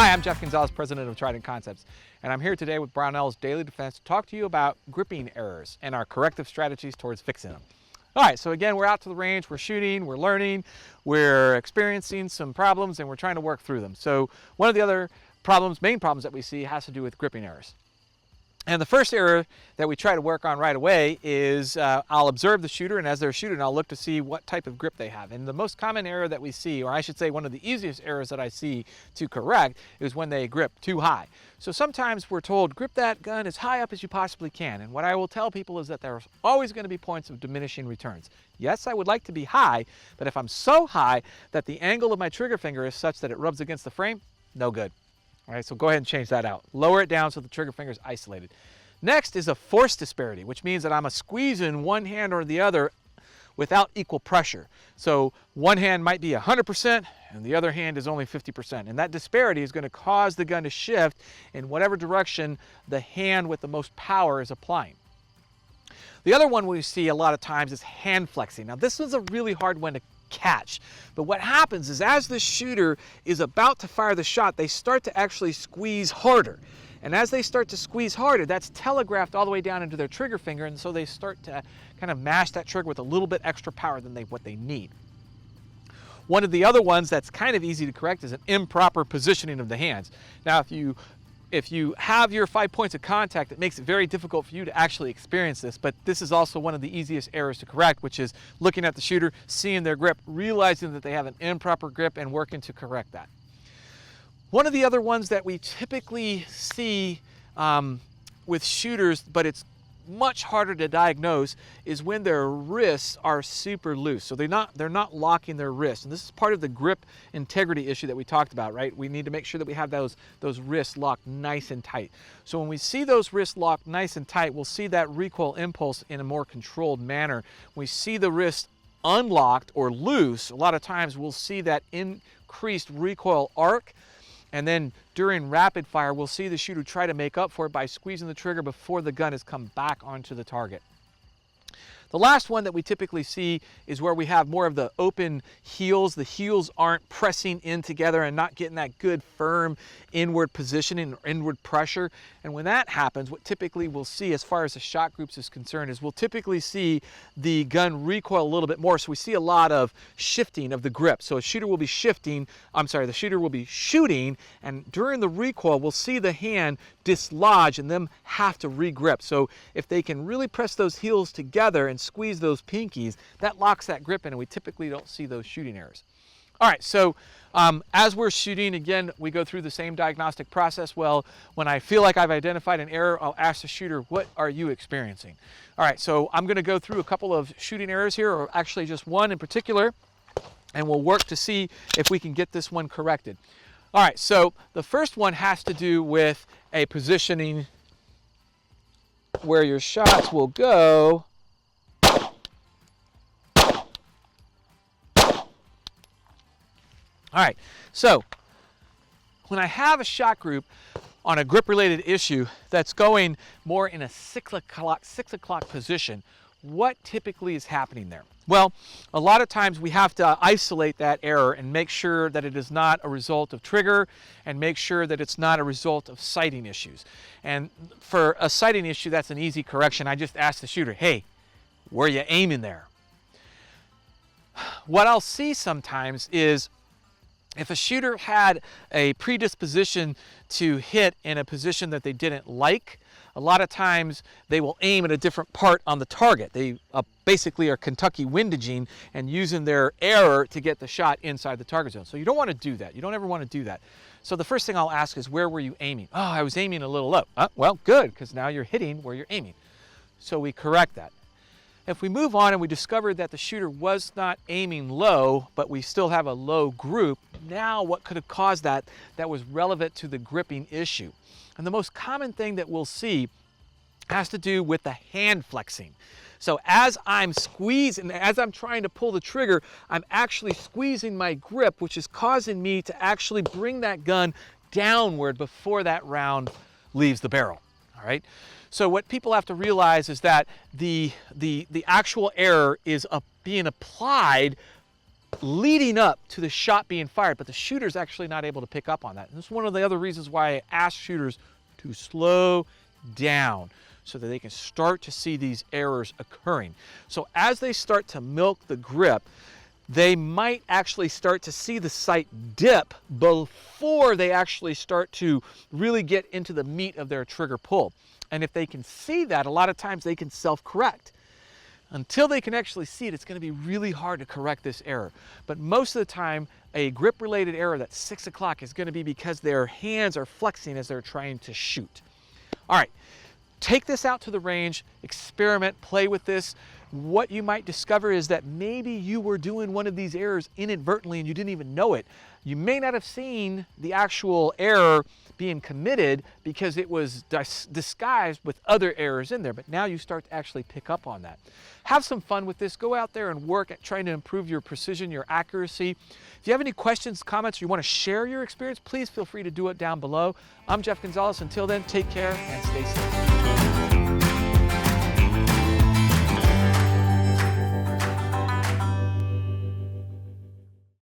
Hi, I'm Jeff Gonzalez, president of Trident Concepts, and I'm here today with Brownells Daily Defense to talk to you about gripping errors and our corrective strategies towards fixing them. All right, so again, we're out to the range, we're shooting, we're learning, we're experiencing some problems, and we're trying to work through them. So one of the other main problems that we see has to do with gripping errors. And the first error that we try to work on right away is I'll observe the shooter, and as they're shooting, I'll look to see what type of grip they have. And the most common error that we see, or I should say one of the easiest errors that I see to correct, is when they grip too high. So sometimes we're told, grip that gun as high up as you possibly can. And what I will tell people is that there's always going to be points of diminishing returns. Yes, I would like to be high, but if I'm so high that the angle of my trigger finger is such that it rubs against the frame, no good. All right, so go ahead and change that out. Lower it down so the trigger finger is isolated. Next is a force disparity, which means that I'm squeezing one hand or the other without equal pressure. So one hand might be 100% and the other hand is only 50%. And that disparity is going to cause the gun to shift in whatever direction the hand with the most power is applying. The other one we see a lot of times is hand flexing. Now this is a really hard one to catch, but what happens is as the shooter is about to fire the shot, they start to actually squeeze harder. And as they start to squeeze harder, that's telegraphed all the way down into their trigger finger, and so they start to kind of mash that trigger with a little bit extra power than what they need. One of the other ones that's kind of easy to correct is an improper positioning of the hands. Now, if you have your 5 points of contact, it makes it very difficult for you to actually experience this, but this is also one of the easiest errors to correct, which is looking at the shooter, seeing their grip, realizing that they have an improper grip, and working to correct that. One of the other ones that we typically see with shooters, but it's much harder to diagnose, is when their wrists are super loose. So they're not locking their wrists. And this is part of the grip integrity issue that we talked about, right? We need to make sure that we have those wrists locked nice and tight. So when we see those wrists locked nice and tight, we'll see that recoil impulse in a more controlled manner. When we see the wrist unlocked or loose, a lot of times we'll see that increased recoil arc. And then during rapid fire, we'll see the shooter try to make up for it by squeezing the trigger before the gun has come back onto the target. The last one that we typically see is where we have more of the open heels. The heels aren't pressing in together and not getting that good firm inward positioning or inward pressure. And when that happens, what typically we'll see as far as the shot groups is concerned is we'll typically see the gun recoil a little bit more. So we see a lot of shifting of the grip. So the shooter will be shooting, and during the recoil, we'll see the hand dislodge and them have to re-grip. So if they can really press those heels together and squeeze those pinkies, that locks that grip in, and we typically don't see those shooting errors. All right, so as we're shooting, again, we go through the same diagnostic process. Well, when I feel like I've identified an error, I'll ask the shooter, what are you experiencing? All right, so I'm going to go through a couple of shooting errors here, or actually just one in particular, and we'll work to see if we can get this one corrected. All right, so the first one has to do with a positioning where your shots will go All right, so when I have a shot group on a grip-related issue that's going more in a 6 o'clock position, what typically is happening there? Well, a lot of times we have to isolate that error and make sure that it is not a result of trigger and make sure that it's not a result of sighting issues. And for a sighting issue, that's an easy correction. I just ask the shooter, hey, were you aiming there? What I'll see sometimes is if a shooter had a predisposition to hit in a position that they didn't like, a lot of times they will aim at a different part on the target. They basically are Kentucky windaging and using their error to get the shot inside the target zone. So you don't want to do that. You don't ever want to do that. So the first thing I'll ask is, where were you aiming? Oh, I was aiming a little low. Well, good, because now you're hitting where you're aiming. So we correct that. If we move on and we discover that the shooter was not aiming low, but we still have a low group, now what could have caused that was relevant to the gripping issue? And the most common thing that we'll see has to do with the hand flexing. So as I'm squeezing, as I'm trying to pull the trigger, I'm actually squeezing my grip, which is causing me to actually bring that gun downward before that round leaves the barrel. All right. So what people have to realize is that the actual error is being applied leading up to the shot being fired, but the shooter's actually not able to pick up on that. And this is one of the other reasons why I ask shooters to slow down so that they can start to see these errors occurring. So as they start to milk the grip, they might actually start to see the sight dip before they actually start to really get into the meat of their trigger pull. And if they can see that, a lot of times they can self-correct. Until they can actually see it, it's going to be really hard to correct this error. But most of the time, a grip-related error that's 6 o'clock is going to be because their hands are flexing as they're trying to shoot. All right, take this out to the range, experiment, play with this. What you might discover is that maybe you were doing one of these errors inadvertently and you didn't even know it. You may not have seen the actual error being committed because it was disguised with other errors in there, but now you start to actually pick up on that. Have some fun with this. Go out there and work at trying to improve your precision, your accuracy. If you have any questions, comments, or you want to share your experience, please feel free to do it down below. I'm Jeff Gonzalez. Until then, take care and stay safe.